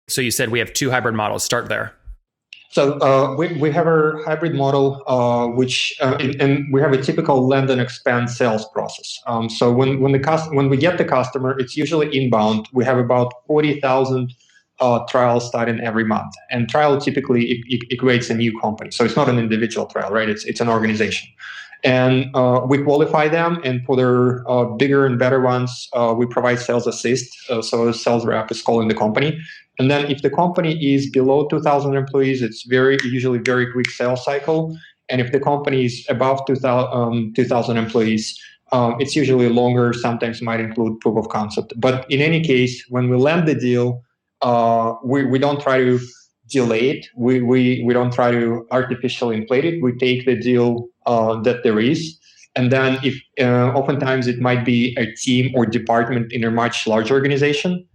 So you said we have two hybrid models. Start there. So we have a hybrid model, and we have a typical land and expand sales process. So when we get the customer, it's usually inbound. We have about 40,000 trials starting every month, and trial typically equates a new company. So it's not an individual trial, right? It's an organization, and we qualify them. And for their bigger and better ones, we provide sales assist. So the sales rep is calling the company. And then if the company is below 2,000 employees, it's usually very quick sales cycle. And if the company is above 2,000 employees, it's usually longer, sometimes might include proof of concept. But in any case, when we land the deal, we don't try to delay it. We don't try to artificially inflate it. We take the deal that there is. And then if oftentimes it might be a team or department in a much larger organization.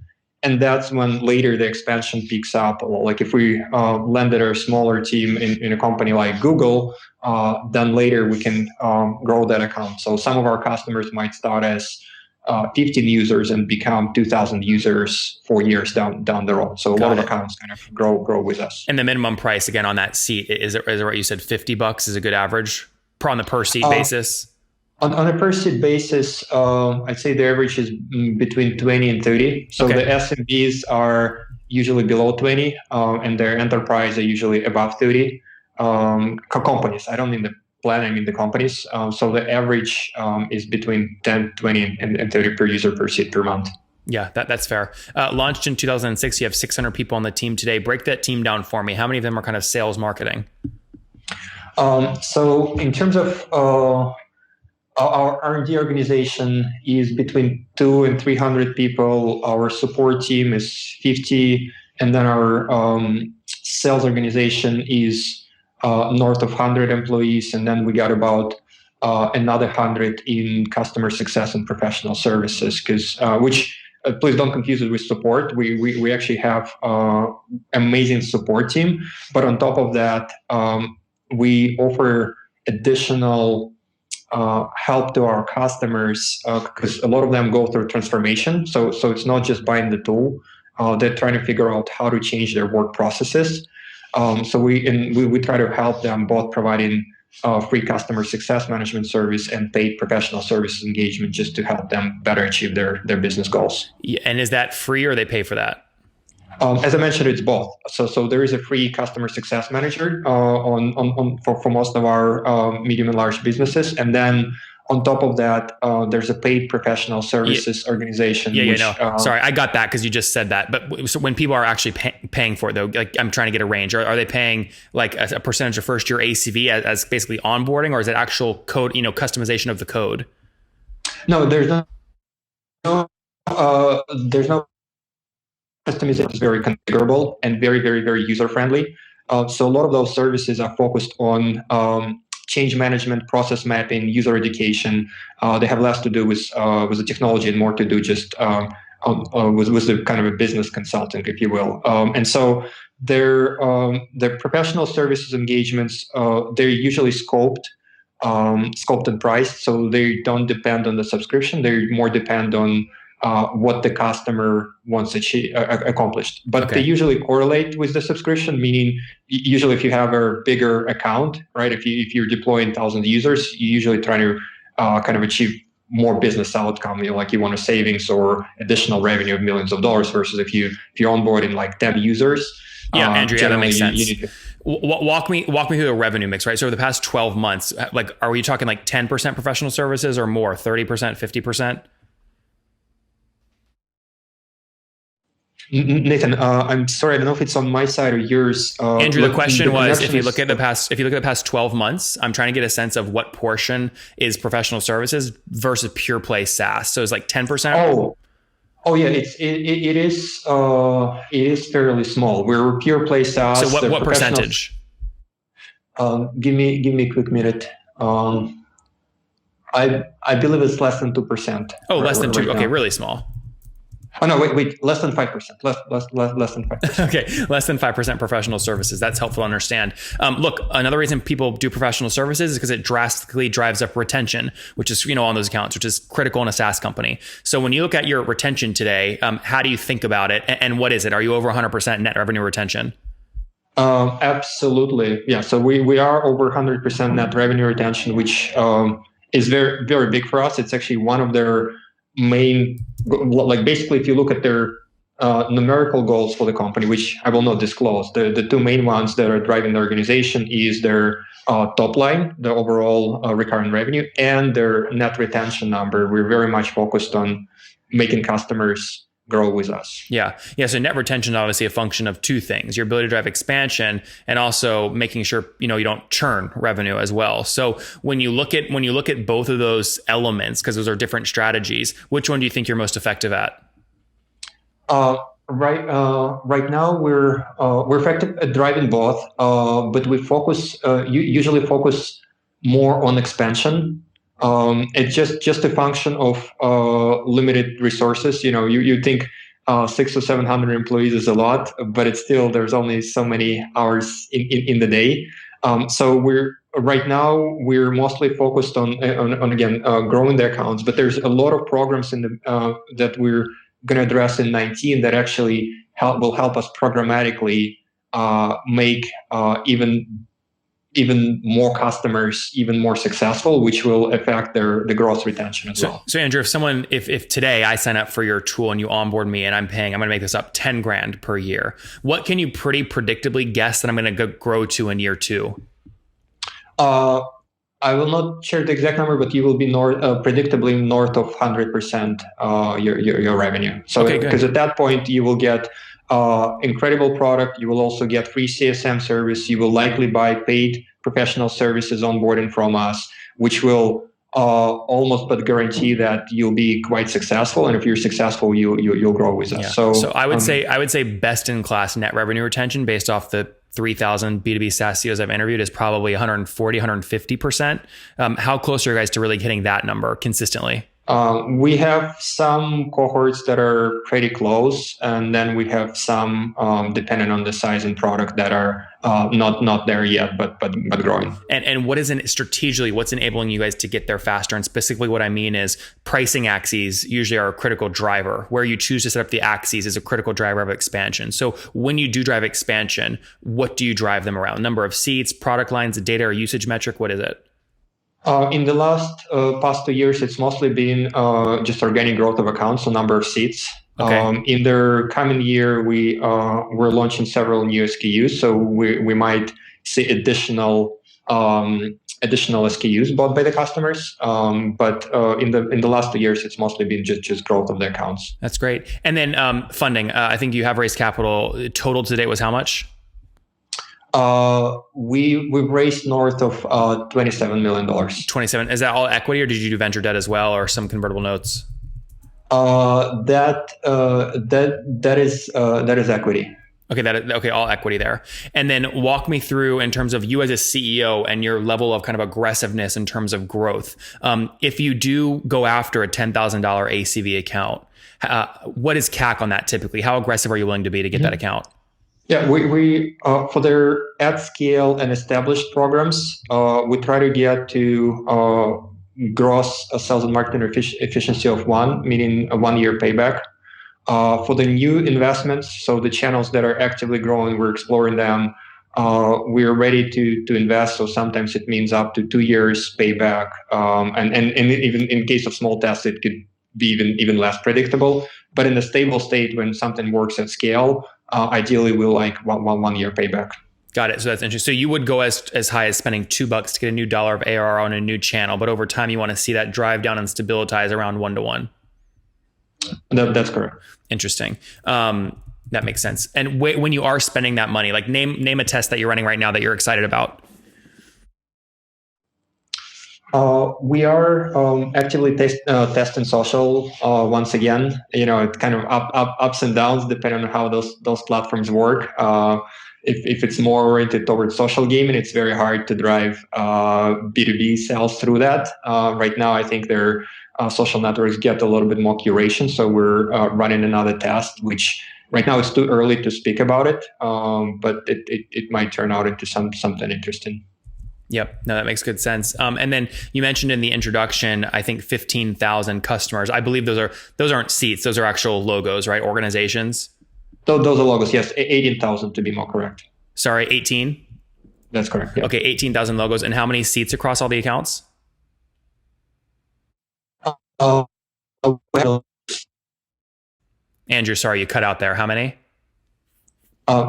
And that's when later the expansion picks up. Like if we landed a smaller team in a company like Google, then later we can grow that account. So some of our customers might start as 15 users and become 2,000 users 4 years down the road. So a lot of accounts kind of grow with us. And the minimum price again on that seat, is it right? You said $50 is a good average on the per seat basis? On a per seat basis, I'd say the average is between 20 and 30. So the SMBs are usually below 20, and their enterprise are usually above 30. Companies, I don't mean the plan, I mean the companies. So the average is between 10, 20, and 30 per user per seat per month. Yeah, that's fair. Launched in 2006, you have 600 people on the team today. Break that team down for me. How many of them are kind of sales marketing? So in terms of our R&D organization is between 200 and 300 people. Our support team is 50. And then our sales organization is north of 100 employees. And then we got about another 100 in customer success and professional services, please don't confuse it with support. We actually have amazing support team. But on top of that, we offer additional help to our customers because a lot of them go through transformation. So it's not just buying the tool; they're trying to figure out how to change their work processes. So we try to help them both providing free customer success management service and paid professional services engagement just to help them better achieve their business goals. And is that free or they pay for that? As I mentioned, it's both. So there is a free customer success manager for most of our medium and large businesses, and then on top of that, there's a paid professional services organization. Sorry, I got that because you just said that. But so when people are actually paying for it, though, like I'm trying to get a range. Are they paying like a percentage of first year ACV as basically onboarding, or is it actual code, customization of the code? No, there's no customization. Is very configurable and very, very, very user friendly. So a lot of those services are focused on change management, process mapping, user education. They have less to do with the technology and more to do just with the kind of a business consulting, if you will. And so their professional services engagements, they're usually scoped and priced, so they don't depend on the subscription. They more depend on what the customer wants accomplished. But they usually correlate with the subscription, meaning usually if you have a bigger account, right? If you're deploying 1,000 users, you usually try to kind of achieve more business outcome. You want a savings or additional revenue of millions of dollars versus if you're onboarding like 10 users. Yeah, Andrew, that makes sense. Walk me through the revenue mix, right? So over the past 12 months, like, are we talking like 10% professional services or more, 30%, 50%? Nathan, I'm sorry, I don't know if it's on my side or yours. Andrew, the question was, if you look at the past 12 months, I'm trying to get a sense of what portion is professional services versus pure play SaaS. So it's like 10%. Oh yeah, it is fairly small. We're pure play SaaS. So what percentage? Give me a quick minute. I believe it's less than 2%. Oh, less than 2%. Okay, really small. Oh no, wait, less than 5%, less than 5%. Okay, less than 5% professional services. That's helpful to understand. Look, another reason people do professional services is because it drastically drives up retention, which is, on those accounts, which is critical in a SaaS company. So when you look at your retention today, how do you think about it? And what is it? Are you over 100% net revenue retention? Absolutely. Yeah. So we are over 100% net revenue retention, which is very, very big for us. It's actually one of their main, like basically, if you look at their numerical goals for the company, which I will not disclose, the two main ones that are driving the organization is their top line, the overall recurring revenue, and their net retention number. We're very much focused on making customers grow with us. Yeah. So net retention is obviously a function of two things: your ability to drive expansion, and also making sure you don't churn revenue as well. So when you look at both of those elements, because those are different strategies, which one do you think you're most effective at? Right now we're effective at driving both, but we usually focus more on expansion. It's just a function of limited resources. You think 600 or 700 employees is a lot, but it's still, there's only so many hours in the day. So right now we're mostly focused on again growing the accounts, but there's a lot of programs that we're going to address in 19 that actually will help us programmatically make even more customers even more successful, which will affect the gross retention as well. So Andrew, if today I sign up for your tool and you onboard me and I'm going to make this up 10 grand per year, what can you pretty predictably guess that I'm going to grow to in year 2? I will not share the exact number, but you will be predictably north of 100% your revenue. So because at that point you will get incredible product. You will also get free CSM service. You will likely buy paid professional services onboarding from us, which will almost but guarantee that you'll be quite successful. And if you're successful, you'll grow with us. Yeah. So I would say best in class net revenue retention based off the 3,000 B2B SaaS CEOs I've interviewed is probably 140, 150%. How close are you guys to really hitting that number consistently? We have some cohorts that are pretty close, and then we have some, depending on the size and product, that are not there yet, but growing. And what is strategically, what's enabling you guys to get there faster? And specifically, what I mean is pricing axes usually are a critical driver. Where you choose to set up the axes is a critical driver of expansion. So when you do drive expansion, what do you drive them around? Number of seats, product lines, data or usage metric? What is it? In the past 2 years, it's mostly been just organic growth of accounts, so number of seats. Okay. In the coming year, we're launching several new SKUs, so we might see additional SKUs bought by the customers. But in the last 2 years, it's mostly been just growth of the accounts. That's great. And then funding. I think you have raised capital. Total to date was how much? We've raised north of $27 million. 27. Is that all equity, or did you do venture debt as well, or some convertible notes? That is equity. Okay, all equity there. And then walk me through in terms of you as a CEO and your level of kind of aggressiveness in terms of growth. If you do go after a $10,000 ACV account, what is CAC on that typically? How aggressive are you willing to be to get that account? Yeah, we for their at scale and established programs, we try to get to gross sales and marketing efficiency of 1, meaning a 1-year payback. For the new investments, so the channels that are actively growing, we're exploring them. We're ready to invest. So sometimes it means up to 2 years payback, and even in case of small tests, it could be even less predictable. But in a stable state, when something works at scale, ideally we'll like 1 year payback. Got it. So that's interesting. So you would go as high as spending $2 to get a new dollar of ARR on a new channel, but over time you want to see that drive down and stabilize around 1-to-1. That's correct. Interesting. That makes sense. And when you are spending that money, like name a test that you're running right now that you're excited about. We are actively testing social once again. It's kind of ups and downs depending on how those platforms work. If it's more oriented towards social gaming, it's very hard to drive B2B sales through that. Right now, I think they're social networks get a little bit more curation. So we're running another test, which right now it's too early to speak about it, but it might turn out into something interesting. Yep. No, that makes good sense. And then you mentioned in the introduction, I think 15,000 customers. I believe those aren't seats. Those are actual logos, right? Organizations. Those are logos. Yes. 18,000 to be more correct. Sorry, 18. That's correct. Yeah. Okay. 18,000 logos. And how many seats across all the accounts? Andrew, sorry, you cut out there. How many?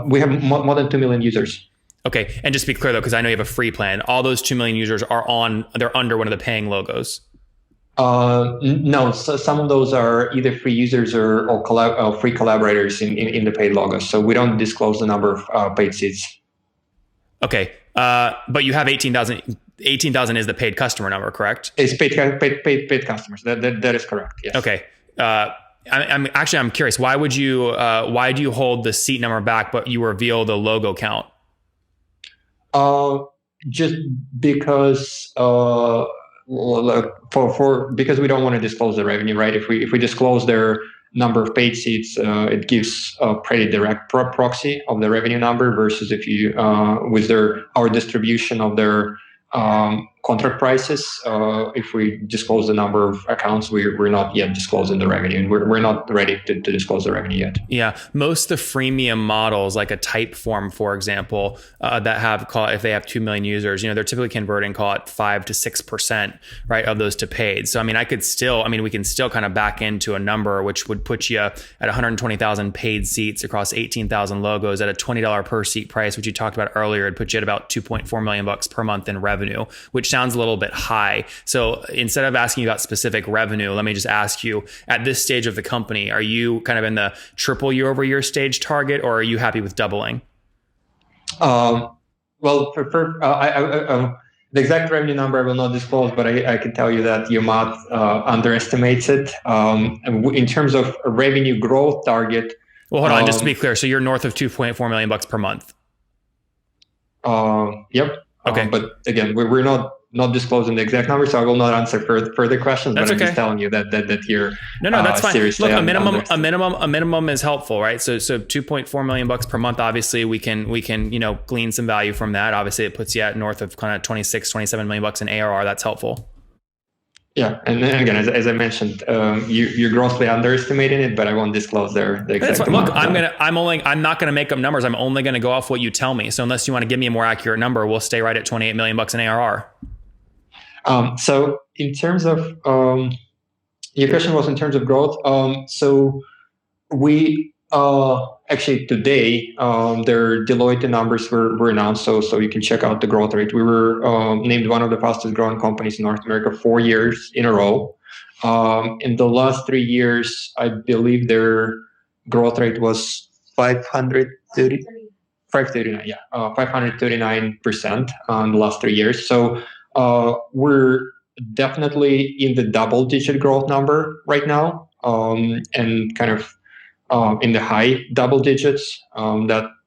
We have more than 2 million users. Okay. And just to be clear though, because I know you have a free plan, all those 2 million users they're under one of the paying logos. No, so some of those are either free users or free collaborators in the paid logos. So we don't disclose the number of paid seats. Okay. But you have 18,000. 18,000 is the paid customer number, correct? It's paid customers. That is correct. Yes. Okay. I'm curious. Why do you hold the seat number back, but you reveal the logo count? Just because because we don't want to disclose the revenue, right? If we disclose their number of paid seats, it gives a pretty direct proxy of the revenue number versus if you with our distribution of their contract prices. If we disclose the number of accounts, we're not yet disclosing the revenue. We're not ready to disclose the revenue yet. Yeah, most of the freemium models, like a Typeform, for example, that have if they have 2 million users, they're typically converting 5 to 6%, right, of those to paid. So we can still kind of back into a number which would put you at 120,000 paid seats across 18,000 logos at a $20 per seat price, which you talked about earlier. It'd put you at about $2.4 million per month in revenue, which sounds a little bit high. So instead of asking you about specific revenue, let me just ask you, at this stage of the company, are you kind of in the triple year-over-year stage target, or are you happy with doubling? Well, the exact revenue number I will not disclose, but I can tell you that your math underestimates it. In terms of a revenue growth target. Well, hold on, just to be clear. So you're north of $2.4 million per month. Yep. Okay. But again, we're not disclosing the exact number, so I will not answer further questions. That's but okay. I'm just telling you that here. No, that's fine. Look, a minimum is helpful, right? So $2.4 million per month. Obviously, we can glean some value from that. Obviously, it puts you at north of kind of 26, 27 million bucks in ARR. That's helpful. Yeah, and then again, as I mentioned, you're grossly underestimating it, but I won't disclose the exact amount. Look, I'm not gonna make up numbers. I'm only gonna go off what you tell me. So unless you want to give me a more accurate number, we'll stay right at 28 million bucks in ARR. So in terms of your question was in terms of growth. So we actually today their Deloitte numbers were announced, so you can check out the growth rate. We were named one of the fastest growing companies in North America 4 years in a row. In the last 3 years, I believe their growth rate was 539%. Yeah, 539% in the last 3 years. So we're definitely in the double-digit growth number right now, and kind of in the high double digits.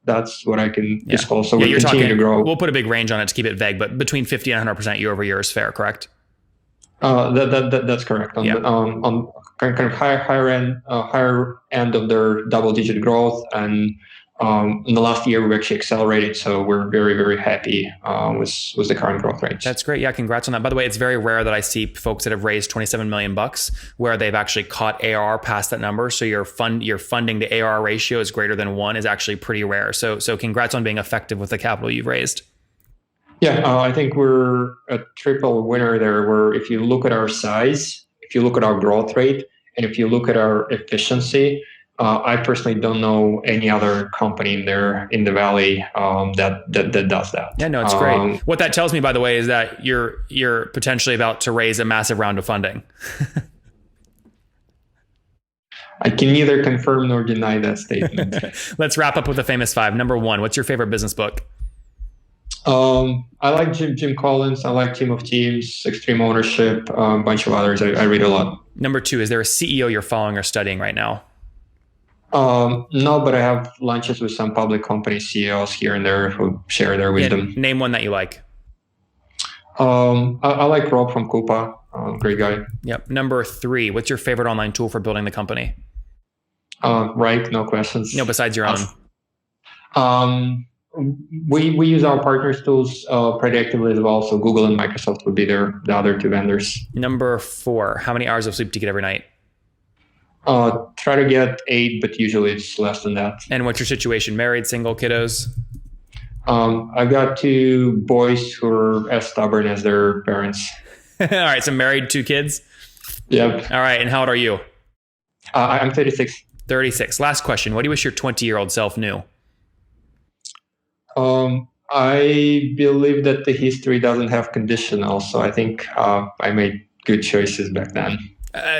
That's what I can disclose. So we continue to grow. We'll put a big range on it to keep it vague, but between 50 and 100% year over year is fair, correct? That's correct. On kind of higher end of their double digit growth, and in the last year we've actually accelerated. So we're very, very happy with the current growth rates. That's great. Yeah, congrats on that. By the way, it's very rare that I see folks that have raised 27 million bucks where they've actually caught ARR past that number. So your funding to ARR ratio is greater than 1 is actually pretty rare. So congrats on being effective with the capital you've raised. Yeah, I think we're a triple winner there, where if you look at our size, if you look at our growth rate, and if you look at our efficiency, I personally don't know any other company in the Valley that does that. Yeah, no, it's great. What that tells me, by the way, is that you're potentially about to raise a massive round of funding. I can neither confirm nor deny that statement. Let's wrap up with the famous 5. Number 1, what's your favorite business book? I like Jim Collins. I like Team of Teams, Extreme Ownership, a bunch of others. I read a lot. Number 2, is there a CEO you're following or studying right now? No, but I have lunches with some public company CEOs here and there who share their wisdom. Name one that you like. I like Rob from Coupa. Great guy. Yep. Number 3, what's your favorite online tool for building the company? Wrike, no questions. No, besides your own. We use our partners' tools pretty actively as well. So Google and Microsoft would be the other 2 vendors. Number 4, how many hours of sleep do you get every night? Try to get 8, but usually it's less than that. And what's your situation? Married, single, kiddos? I've got 2 boys who are as stubborn as their parents. All right. So married, 2 kids? Yep. All right. And how old are you? I'm 36. 36. Last question. What do you wish your 20-year-old self knew? I believe that the history doesn't have conditional. So I think I made good choices back then.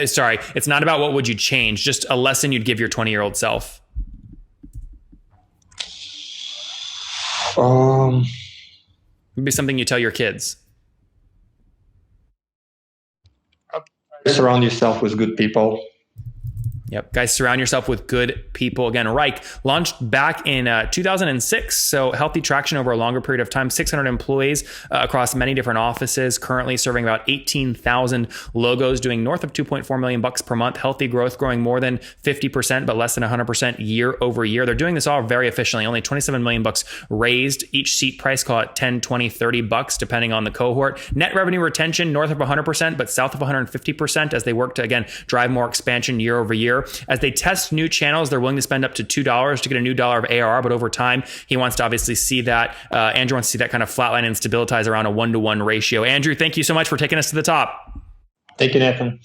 Sorry, it's not about what would you change, just a lesson you'd give your 20-year-old self. Maybe something you tell your kids. Surround yourself with good people. Yep. Guys, surround yourself with good people. Again, Wrike launched back in 2006. So healthy traction over a longer period of time, 600 employees across many different offices, currently serving about 18,000 logos, doing north of $2.4 million per month, healthy growth, growing more than 50%, but less than 100% year over year. They're doing this all very efficiently. Only 27 million bucks raised. Each seat price, call it 10, 20, 30 bucks, depending on the cohort. Net revenue retention, north of 100%, but south of 150% as they work to, again, drive more expansion year over year. As they test new channels, they're willing to spend up to $2 to get a new dollar of ARR, but over time, he wants to obviously see that, Andrew wants to see that kind of flatline and stabilize around a 1-to-1 ratio. Andrew, thank you so much for taking us to the top. Thank you, Nathan.